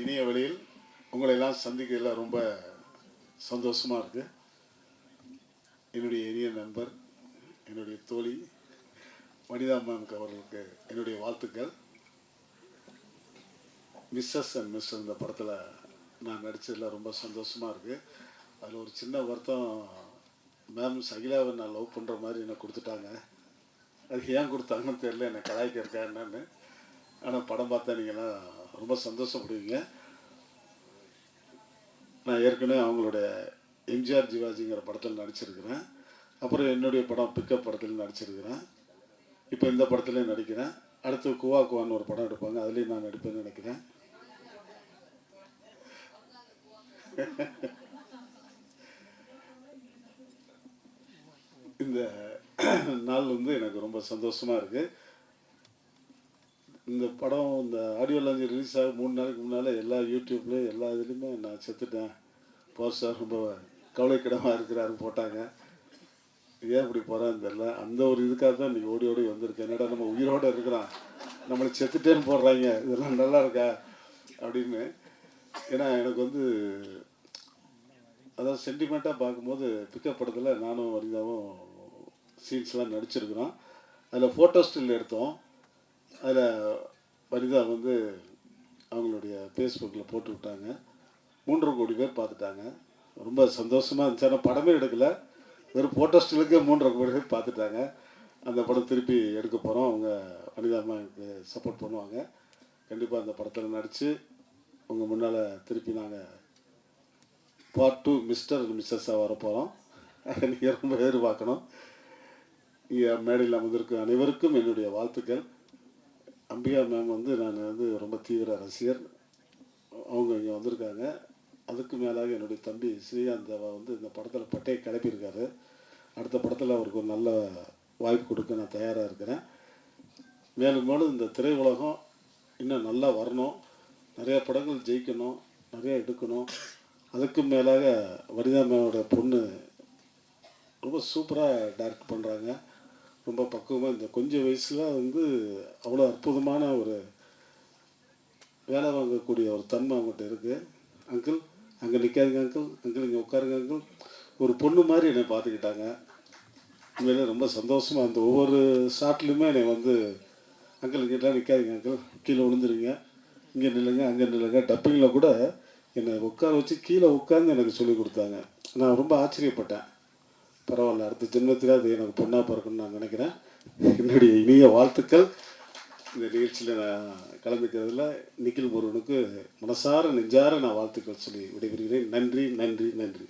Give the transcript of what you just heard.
இனிய வழியில் உங்களை எல்லாம் சந்திக்கிறதுல ரொம்ப சந்தோஷமாக இருக்குது. என்னுடைய இனிய நண்பர், என்னுடைய தோழி வனிதா மேம்க்கு அவர்களுக்கு என்னுடைய வாழ்த்துக்கள். மிஸ்ஸஸ் அண்ட் மிஸ்டர் இந்த படத்தில் நான் நடித்ததில் ரொம்ப சந்தோஷமாக இருக்குது. அதில் ஒரு சின்ன வருத்தம், மேம் சகிலாவை நான் லவ் பண்ணுற மாதிரி என்னை கொடுத்துட்டாங்க. அது ஏன் கொடுத்தாங்கன்னு தெரியல, என்னை கலாய்க்க இருக்கா என்னன்னு. ஆனால் படம் பார்த்தா நீங்கள்லாம் ரொம்ப சந்தோஷப்படுவீங்க. நான் ஏற்கனவே அவங்களுடைய எம்ஜிஆர் ஜிவாஜிங்கிற படத்தில் நடிச்சிருக்கிறேன். அப்புறம் என்னுடைய படம் பிக்கப் படத்தில் நடிச்சிருக்கிறேன். இப்போ இந்த படத்துலேயும் நடிக்கிறேன். அடுத்து குவா குவான்னு ஒரு படம் எடுப்பாங்க, அதுலேயும் நான் நடிப்பேன்னு நினைக்கிறேன். இந்த நாள் எனக்கு ரொம்ப சந்தோஷமாக இருக்குது. இந்த படம் இந்த ஆடியோ லான்ச் ரிலீஸ் ஆக 3 நாளைக்கு முன்னால் எல்லா யூடியூப்லேயும் எல்லா இதுலேயுமே நான் செத்துட்டேன், பவர் ஸ்டார் ரொம்ப கவலைக்கிடமாக இருக்கிறாரு போட்டாங்க. ஏன் இப்படி போகிறான்னு தெரில. அந்த ஒரு இதுக்காக தான் இன்றைக்கி ஓடி ஓடி வந்திருக்கேன். என்னடா நம்ம உயிரோடு இருக்கிறோம், நம்மளை செத்துட்டேன்னு போடுறாங்க, இதெல்லாம் நல்லா இருக்கா அப்படின்னு. ஏன்னா எனக்கு அதாவது சென்டிமெண்ட்டாக பார்க்கும்போது பிக்கப் படத்தில் நானும் வனிதாவும் சீன்ஸ்லாம் நடிச்சிருக்கிறோம். அதில் ஃபோட்டோ ஸ்டில் எடுத்தோம். அதில் வனிதா அவங்களுடைய ஃபேஸ்புக்கில் போட்டு விட்டாங்க. 3.5 கோடி பேர் பார்த்துட்டாங்க. ரொம்ப சந்தோஷமாக இருந்துச்சு. ஆனால் படமே எடுக்கலை, வெறும் ஃபோட்டோ ஸ்டிலுக்கே 3.5 கோடி பேர் பார்த்துட்டாங்க. அந்த படம் திருப்பி எடுக்க போகிறோம். அவங்க வனிதா அம்மா எனக்கு சப்போர்ட் பண்ணுவாங்க. கண்டிப்பாக அந்த படத்தில் நடித்து உங்கள் முன்னால் திருப்பி நாங்கள் பார்ட் 2 மிஸ்டர் அண்ட் மிஸ்ஸஸாக வரப்போகிறோம். அதை நீங்கள் ரொம்ப எதிர்பார்க்கணும். இங்கே மேடையில் அமர்ந்திருக்கும் அனைவருக்கும் என்னுடைய வாழ்த்துக்கள். அம்பிகா மேம் நான் ரொம்ப தீவிர ரசிகர். அவங்க இங்கே வந்திருக்காங்க. அதுக்கு மேலாக என்னுடைய தம்பி ஸ்ரீகாந்த் தேவா இந்த படத்தில் பட்டையை கிளப்பியிருக்காரு. அடுத்த படத்தில் அவருக்கு ஒரு நல்ல வாய்ப்பு கொடுக்க நான் தயாராக இருக்கிறேன். மேலும் மேலும் இந்த திரையுலகம் இன்னும் நல்லா வரணும், நிறையா படங்கள் ஜெயிக்கணும், நிறையா எடுக்கணும். அதுக்கு மேலாக வனிதா மேமோட பொண்ணு ரொம்ப சூப்பராக டைரக்ட் பண்ணுறாங்க. ரொம்ப பக்குவமாக இந்த கொஞ்சம் வயசில் அவ்வளோ அற்புதமான ஒரு வேலை வாங்கக்கூடிய ஒரு தன்மை அவங்ககிட்ட இருக்குது. அங்கிள் அங்கே நிற்காதுங்க, அங்கிள் இங்கே உட்காருங்க அங்கிள். ஒரு பொண்ணு மாதிரி என்னை பார்த்துக்கிட்டாங்க. உண்மையிலே ரொம்ப சந்தோஷமாக அந்த ஒவ்வொரு ஷாட்லையுமே என்னை அங்கிள் இங்கெல்லாம் நிற்காதுங்க அங்கிள், கீழே விழுந்துருங்க, இங்கே நில்லுங்க அங்கே நில்லுங்க. டப்பிங்கில் கூட என்னை உட்கார வச்சு கீழே உட்காந்து எனக்கு சொல்லிக் கொடுத்தாங்க. நான் ரொம்ப ஆச்சரியப்பட்டேன். பரவாயில்ல, அடுத்த ஜென்மத்தில் அது எனக்கு பொண்ணாக பிறக்கணும்னு நான் நினைக்கிறேன். என்னுடைய இனிய வாழ்த்துக்கள். இந்த நிகழ்ச்சியில் நான் கலந்துக்கிறதுல நிக்கில் முருகனுக்கு மனசார நெஞ்சார நான் வாழ்த்துக்கள் சொல்லி விடைபெறுகிறேன். நன்றி நன்றி நன்றி.